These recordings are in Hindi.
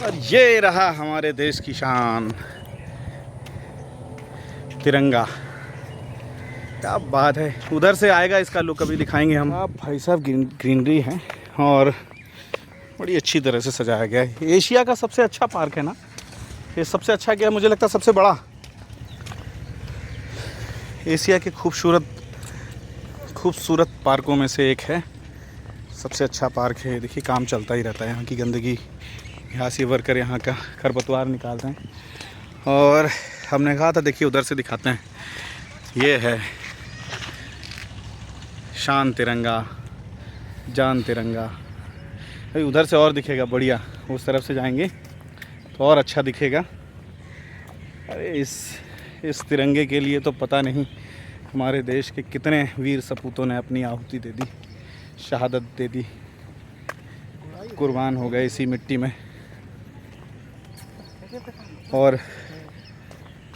और ये रहा हमारे देश की शान, तिरंगा। क्या बात है। उधर से आएगा इसका लुक, अभी दिखाएंगे हम। आप भाई साहब ग्रीनरी है और बड़ी अच्छी तरह से सजाया गया है। एशिया का सबसे अच्छा पार्क है ना ये। सबसे अच्छा क्या, मुझे लगता है सबसे बड़ा एशिया के खूबसूरत पार्कों में से एक है। सबसे अच्छा पार्क है। देखिए काम चलता ही रहता है। यहाँ की गंदगी, यहाँ से वर्कर यहाँ का खरपतवार निकालते हैं। और हमने कहा था देखिए उधर से दिखाते हैं। ये है शान तिरंगा, जान तिरंगा। भाई उधर से और दिखेगा बढ़िया, उस तरफ से जाएंगे तो और अच्छा दिखेगा। अरे इस तिरंगे के लिए तो पता नहीं हमारे देश के कितने वीर सपूतों ने अपनी आहुति दे दी, शहादत दे दी, कुर्बान हो गए इसी मिट्टी में। और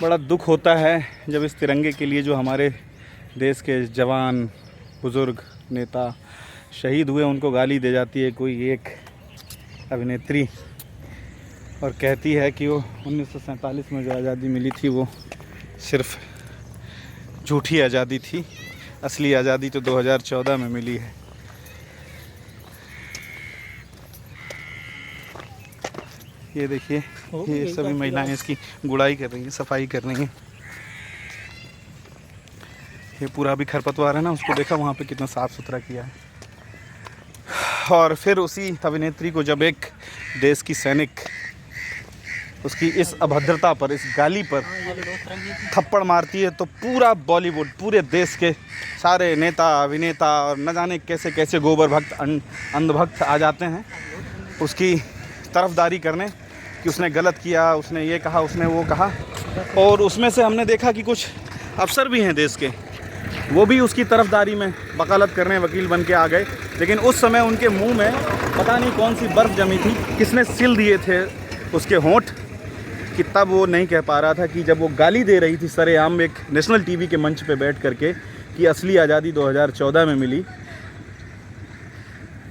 बड़ा दुख होता है जब इस तिरंगे के लिए जो हमारे देश के जवान, बुज़ुर्ग, नेता शहीद हुए उनको गाली दे जाती है कोई एक अभिनेत्री और कहती है कि वो 1947 में जो आज़ादी मिली थी वो सिर्फ झूठी आज़ादी थी, असली आज़ादी तो 2014 में मिली है। ये देखिए ये सभी महिलाएं इसकी गुड़ाई कर रही हैं, सफाई कर रही हैं। ये पूरा भी खरपतवार है ना, उसको देखा वहाँ पे कितना साफ़ सुथरा किया है। और फिर उसी अभिनेत्री को जब एक देश की सैनिक उसकी इस अभद्रता पर, इस गाली पर थप्पड़ मारती है तो पूरा बॉलीवुड, पूरे देश के सारे नेता, अभिनेता और न जाने कैसे कैसे गोबर भक्त, अंधभक्त आ जाते हैं उसकी तरफदारी करने कि उसने गलत किया, उसने ये कहा, उसने वो कहा। और उसमें से हमने देखा कि कुछ अफसर भी हैं देश के, वो भी उसकी तरफदारी में वकालत करने वकील बन के आ गए। लेकिन उस समय उनके मुंह में पता नहीं कौन सी बर्फ़ जमी थी, किसने सील दिए थे उसके होंठ, कि तब वो नहीं कह पा रहा था कि जब वो गाली दे रही थी सरेआम एक नेशनल टीवी के मंच पे बैठ करके कि असली आज़ादी 2014 में मिली,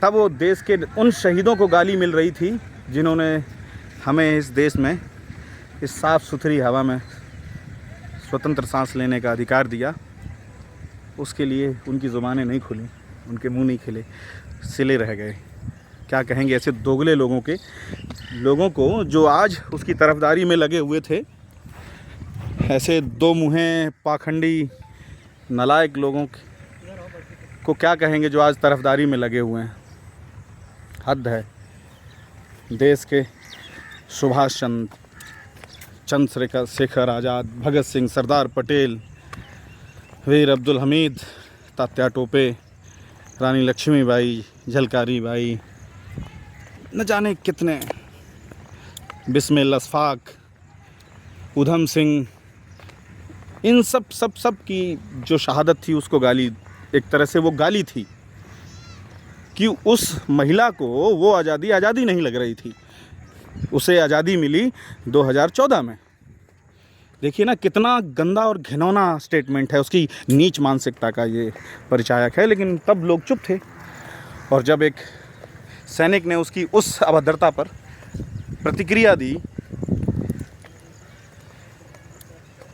तब वो देश के उन शहीदों को गाली मिल रही थी जिन्होंने हमें इस देश में इस साफ़ सुथरी हवा में स्वतंत्र सांस लेने का अधिकार दिया। उसके लिए उनकी ज़ुबानें नहीं खुली, उनके मुंह नहीं खिले, सिले रह गए। क्या कहेंगे ऐसे दोगले लोगों को जो आज उसकी तरफदारी में लगे हुए थे। ऐसे दो मुँहे पाखंडी नालायक लोगों को क्या कहेंगे जो आज तरफदारी में लगे हुए हैं। हद है। देश के सुभाष चंद्रशेखर आज़ाद, भगत सिंह, सरदार पटेल, वीर अब्दुल हमीद, तात्या टोपे, रानी लक्ष्मीबाई, झलकारी बाई, न जाने कितने, बिस्मिल अशफाक, उधम सिंह, इन सब की जो शहादत थी उसको गाली, एक तरह से वो गाली थी कि उस महिला को वो आज़ादी नहीं लग रही थी। उसे आज़ादी मिली 2014 में। देखिए ना कितना गंदा और घिनौना स्टेटमेंट है, उसकी नीच मानसिकता का ये परिचायक है। लेकिन तब लोग चुप थे और जब एक सैनिक ने उसकी उस अभद्रता पर प्रतिक्रिया दी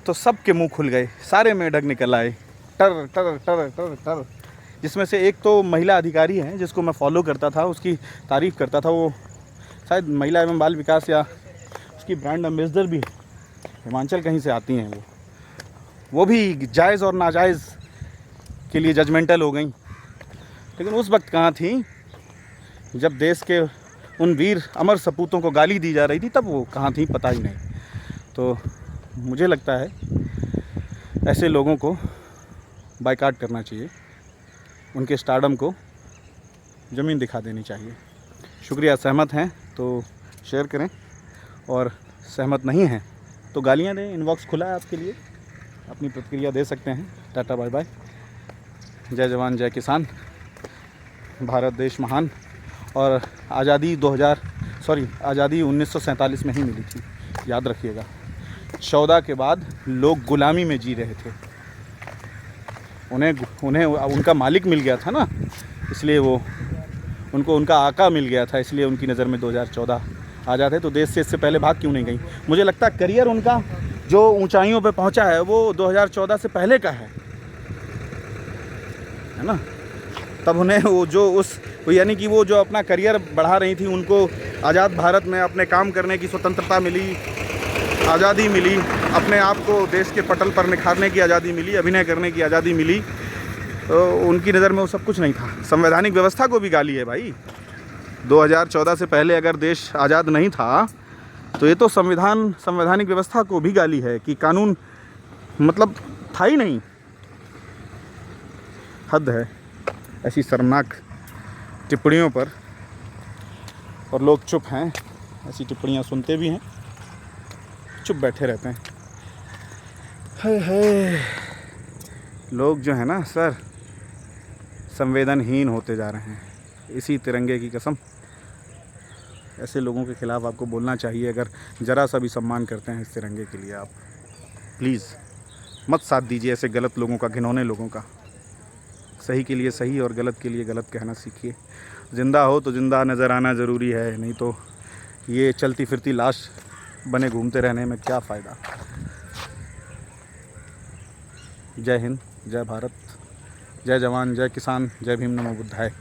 तो सबके मुंह खुल गए, सारे मेढक निकल आए, टर टर टर टर टर। जिसमें से एक तो महिला अधिकारी हैं जिसको मैं फॉलो करता था, उसकी तारीफ़ करता था। वो शायद महिला एवं बाल विकास या उसकी ब्रांड एम्बेसडर भी हिमाचल कहीं से आती हैं। वो भी जायज़ और नाजायज़ के लिए जजमेंटल हो गई। लेकिन उस वक्त कहाँ थी जब देश के उन वीर अमर सपूतों को गाली दी जा रही थी, तब वो कहाँ थी पता ही नहीं। तो मुझे लगता है ऐसे लोगों को बायकॉट करना चाहिए, उनके स्टारडम को ज़मीन दिखा देनी चाहिए। शुक्रिया। सहमत हैं तो शेयर करें और सहमत नहीं हैं तो गालियाँ दें। इनबॉक्स खुला है आपके लिए, अपनी प्रतिक्रिया दे सकते हैं। Tata bye bye. जय जवान जय किसान। भारत देश महान। और आज़ादी 1947 में ही मिली थी, याद रखिएगा। 14 के बाद लोग गुलामी में जी रहे थे। उन्हें उनका मालिक मिल गया था ना, इसलिए वो उनको उनका आका मिल गया था, इसलिए उनकी नज़र में 2014 आज़ाद है तो देश से इससे पहले भाग क्यों नहीं गई। मुझे लगता है करियर उनका जो ऊंचाइयों पे पहुंचा है वो 2014 से पहले का है ना। तब उन्हें वो यानी कि वो जो अपना करियर बढ़ा रही थी, उनको आज़ाद भारत में अपने काम करने की स्वतंत्रता मिली, आज़ादी मिली, अपने आप को देश के पटल पर निखारने की आज़ादी मिली, अभिनय करने की आज़ादी मिली। तो उनकी नज़र में वो सब कुछ नहीं था। संवैधानिक व्यवस्था को भी गाली है भाई। 2014 से पहले अगर देश आज़ाद नहीं था तो ये तो संवैधानिक व्यवस्था को भी गाली है कि कानून मतलब था ही नहीं। हद है ऐसी शर्मनाक टिप्पणियों पर, और लोग चुप हैं, ऐसी टिप्पणियां सुनते भी हैं, चुप बैठे रहते हैं। हाय लोग जो है ना सर, संवेदनहीन होते जा रहे हैं। इसी तिरंगे की कसम, ऐसे लोगों के ख़िलाफ़ आपको बोलना चाहिए। अगर ज़रा सा भी सम्मान करते हैं इस तिरंगे के लिए, आप प्लीज़ मत साथ दीजिए ऐसे गलत लोगों का, घिनौने लोगों का। सही के लिए सही और गलत के लिए गलत कहना सीखिए। ज़िंदा हो तो ज़िंदा नज़र आना ज़रूरी है, नहीं तो ये चलती फिरती लाश बने घूमते रहने में क्या फ़ायदा। जय हिंद, जय भारत, जय जवान, जय किसान, जय भीम, नमो बुद्धाय।